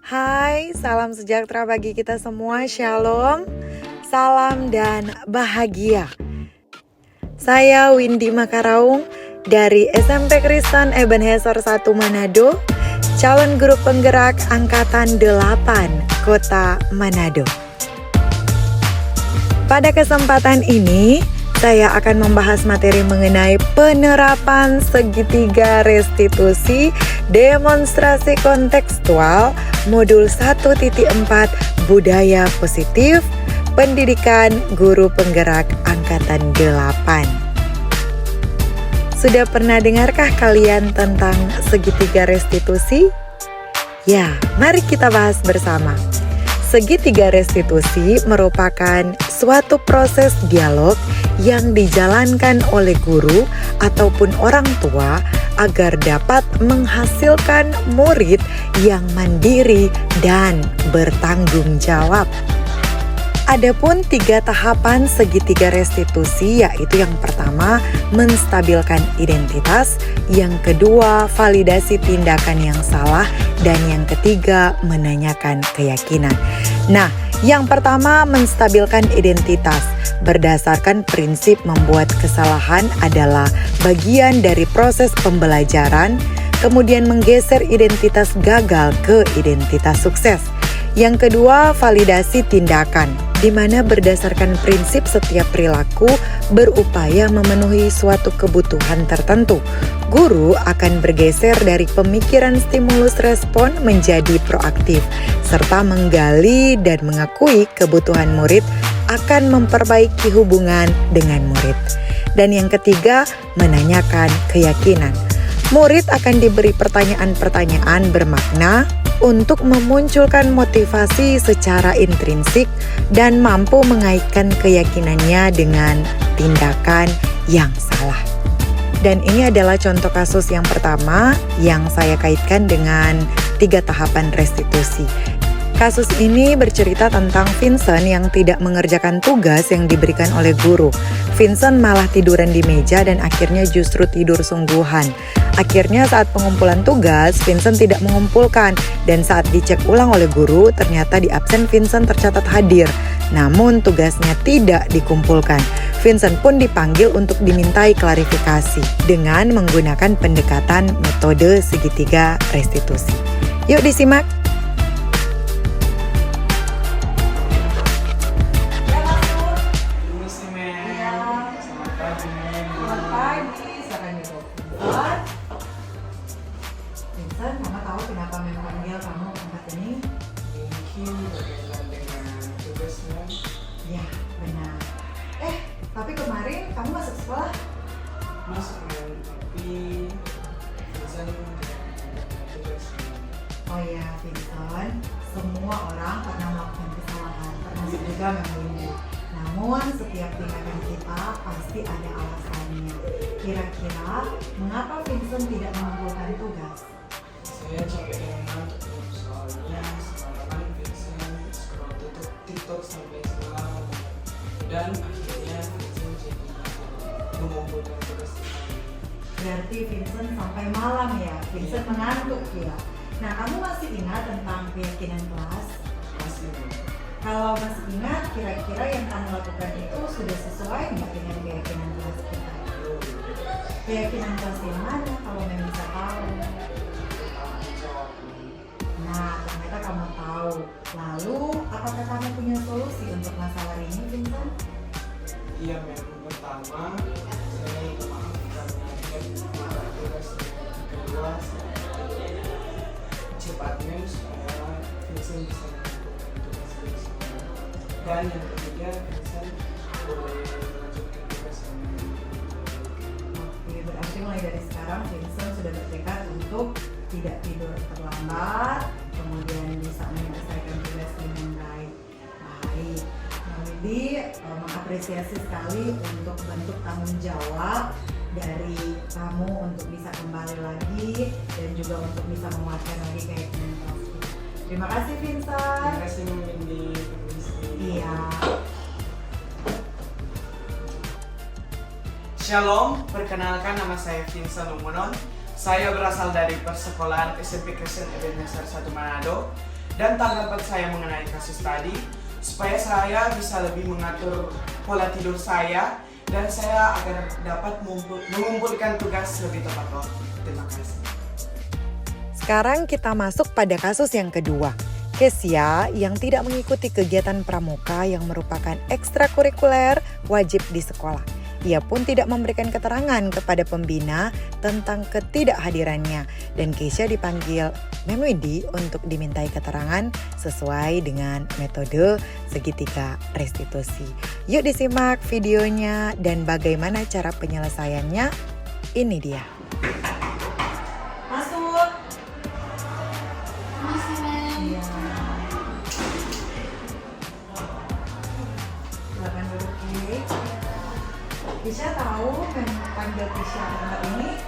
Hai, salam sejahtera bagi kita semua, shalom, salam dan bahagia. Saya Windy Makaraung dari SMP Kristen Ebenezer 1 Manado, calon guru penggerak Angkatan 8 Kota Manado. Pada kesempatan ini, saya akan membahas materi mengenai penerapan segitiga restitusi demonstrasi kontekstual modul 1.4 budaya positif pendidikan guru penggerak angkatan 8. Sudah pernah dengarkah kalian tentang segitiga restitusi? Ya, mari kita bahas bersama. Segitiga restitusi merupakan suatu proses dialog yang dijalankan oleh guru ataupun orang tua agar dapat menghasilkan murid yang mandiri dan bertanggung jawab. Adapun 3 tahapan segitiga restitusi, yaitu yang pertama menstabilkan identitas, yang kedua validasi tindakan yang salah, dan yang ketiga menanyakan keyakinan. Nah, yang pertama menstabilkan identitas. Berdasarkan prinsip membuat kesalahan adalah bagian dari proses pembelajaran, kemudian menggeser identitas gagal ke identitas sukses. Yang kedua, validasi tindakan, di mana berdasarkan prinsip setiap perilaku berupaya memenuhi suatu kebutuhan tertentu. Guru akan bergeser dari pemikiran stimulus respon menjadi proaktif, serta menggali dan mengakui kebutuhan murid akan memperbaiki hubungan dengan murid. Dan yang ketiga, menanyakan keyakinan. Murid akan diberi pertanyaan-pertanyaan bermakna untuk memunculkan motivasi secara intrinsik dan mampu mengaitkan keyakinannya dengan tindakan yang salah. Dan ini adalah contoh kasus yang pertama yang saya kaitkan dengan 3 tahapan restitusi. Kasus ini bercerita tentang Vincent yang tidak mengerjakan tugas yang diberikan oleh guru. Vincent malah tiduran di meja dan akhirnya justru tidur sungguhan. Akhirnya saat pengumpulan tugas, Vincent tidak mengumpulkan. Dan saat dicek ulang oleh guru, ternyata di absen Vincent tercatat hadir. Namun tugasnya tidak dikumpulkan. Vincent pun dipanggil untuk dimintai klarifikasi dengan menggunakan pendekatan metode segitiga restitusi. Yuk disimak. Vincent, Mama tahu kenapa Mama panggil kamu ke tempat ini? Mungkin berkaitan dengan tugasnya. Ya, benar. Tapi kemarin kamu masuk sekolah? Masuk kan, tapi Vincent tugasnya. Oh ya, Vincent, semua orang pernah melakukan kesalahan, termasuk juga Mama. Namun setiap tindakan kita pasti ada alasannya. Kira-kira mengapa Vincent tidak mengumpulkan tugas? Saya capek dengan ngantuk, soalnya semalam Vincent scroll TikTok sampai semalam. Dan akhirnya Vincent jadi mengumpulkan tugas ini. Berarti Vincent sampai malam ya? Vincent mengantuk ya? Nah, kamu masih ingat tentang keyakinan kelas? Masih Kalau masih ingat, kira-kira yang kamu lakukan itu sudah sesuai nggak dengan keyakinan kelas kita? Keyakinan kelas yang mana kalau memang bisa tahu? Nah, ternyata kamu tahu. Lalu, apakah kamu punya solusi untuk masalah ini, Vincent? Iya, memang pertama saya minta maaf karena tidak mengumpulkan tugas. Kedua, cepatnya supaya Vincent bisa mengumpulkan tugas ini. Dan yang ketiga, Vincent boleh melanjutkan tugas ini. Oke, berarti mulai dari sekarang Vincent sudah bertekad untuk tidak tidur terlambat, kemudian bisa menyelesaikan tugas dengan baik. Baik, Jadi mengapresiasi sekali untuk bentuk tanggung jawab dari kamu untuk bisa kembali lagi dan juga untuk bisa menguatkan lagi keyakinan kelas kita. Terima kasih Vincent. Terima kasih Windy. Iya. Shalom, perkenalkan nama saya Vincent Umunon. Saya berasal dari Persekolahan SMP Kristen Ebenezer 1 Manado. dan tanggapan saya mengenai kasus tadi, supaya saya bisa lebih mengatur pola tidur saya dan saya agar dapat mengumpulkan tugas lebih tepat waktu. Terima kasih. Sekarang kita masuk pada kasus yang kedua. Kesia yang tidak mengikuti kegiatan pramuka yang merupakan ekstrakurikuler wajib di sekolah. Ia pun tidak memberikan keterangan kepada pembina tentang ketidakhadirannya dan Kesia dipanggil Mem Windy untuk dimintai keterangan sesuai dengan metode segitiga restitusi. Yuk disimak videonya dan bagaimana cara penyelesaiannya. Ini dia. Masuk. Masih, Mem. Iya. Silakan duduk, Ki. Kesia tahu panggil Kesia tempat ini?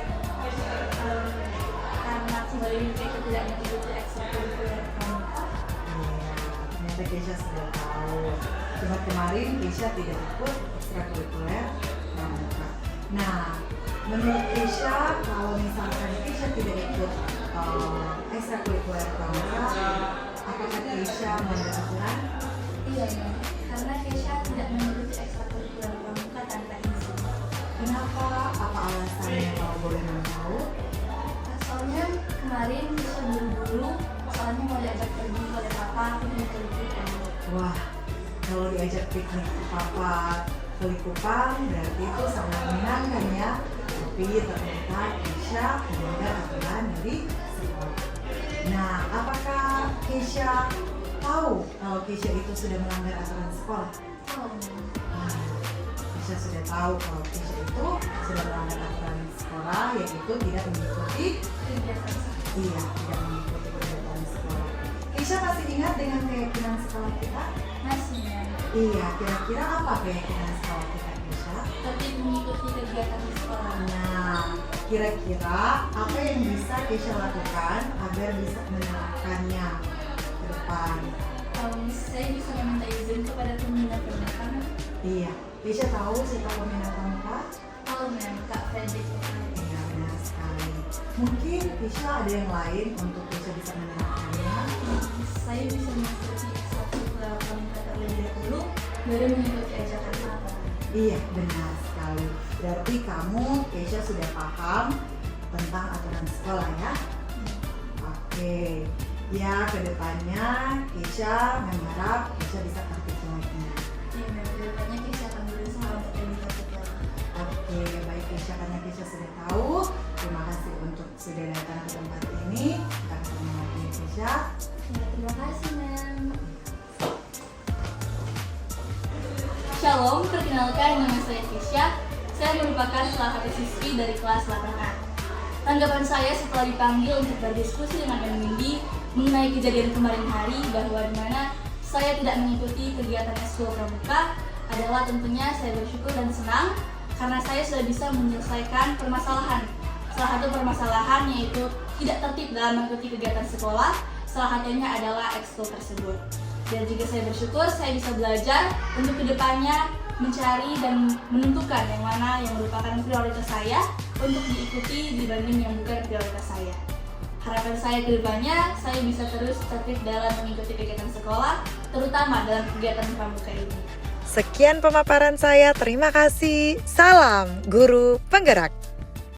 Karena kembali mereka tidak mengikuti ekstrakurikuler pramuka. Iya, ternyata Kesia sudah tahu. Cuma kemarin Kesia tidak ikut ekstrakurikuler pramuka. Nah, menurut Kesia, kalau misalkan Kesia tidak ikut ekstrakurikuler pramuka, apakah Kesia melanggar aturan? Iya, Mem. Karena Kesia tidak mengikuti ekstrakurikuler pramuka tanpa izin. Kenapa? Apa alasannya kalau boleh tahu? Soalnya kemarin Kesia buru-buru, soalnya mau diajak pergi oleh papa ke Likupang. Wah, kalau diajak piknik ke papa ke Likupang berarti itu sangat menyenangkan ya. Tapi ternyata Kesia melanggar aturan dari sekolah. Nah, apakah Kesia tahu kalau Kesia itu sudah melanggar aturan sekolah? Oh, Mem. Nah, Kesia sudah tahu kalau Kesia itu sudah melanggar aturan sekolah, yaitu tidak mengikuti Kegiatan sekolah. tidak mengikuti kegiatan sekolah. Kesia masih ingat dengan keyakinan sekolah kita? Masih, Mem. Iya, kira-kira apa keyakinan sekolah kita, Kesia? Tetap mengikuti kegiatan di sekolah. Nah, kira-kira apa yang bisa Kesia lakukan agar bisa menerapkannya ke depan? Saya bisa meminta izin kepada pembina pramuka. Iya, Kesia tahu siapa pembina pramuka? Oh, Mem. Kak Fredrik. Iya, benar sekali. Mungkin Kesia ada yang lain untuk Kesia bisa menerapkannya. Saya bisa mengikuti ekstrakurikuler pramuka terlebih dahulu, baru mengikuti ajakan papa. Iya, benar sekali. Berarti kamu, Kesia sudah paham tentang aturan sekolah ya? Oke. Ya, kedepannya Kesia mengharap Kesia bisa praktik lagi. Iya, Mem. Kedepannya Kesia akan berusaha untuk lebih tertib lagi. Oke, baik Kesia, karena Kesia sudah tahu. Terima kasih untuk sudah datang ke tempat ini. Kita ketemu lagi Kesia. Ya, terima kasih, Mem. Shalom, perkenalkan nama saya Kesia. Saya merupakan salah satu siswi dari kelas 8A. Tanggapan saya setelah dipanggil untuk berdiskusi dengan Mem Windy mengenai kejadian kemarin hari bahwa di mana saya tidak mengikuti kegiatan eskul pramuka adalah tentunya saya bersyukur dan senang karena saya sudah bisa menyelesaikan permasalahan. Salah satu permasalahan yaitu tidak tertib dalam mengikuti kegiatan sekolah, salah satunya adalah ekskul tersebut. Dan juga saya bersyukur saya bisa belajar untuk kedepannya mencari dan menentukan yang mana yang merupakan prioritas saya untuk diikuti dibanding yang bukan prioritas saya. Harapan saya kedepannya saya bisa terus tertib dalam mengikuti kegiatan sekolah, terutama dalam kegiatan pramuka ini. Sekian pemaparan saya, terima kasih. Salam Guru Penggerak.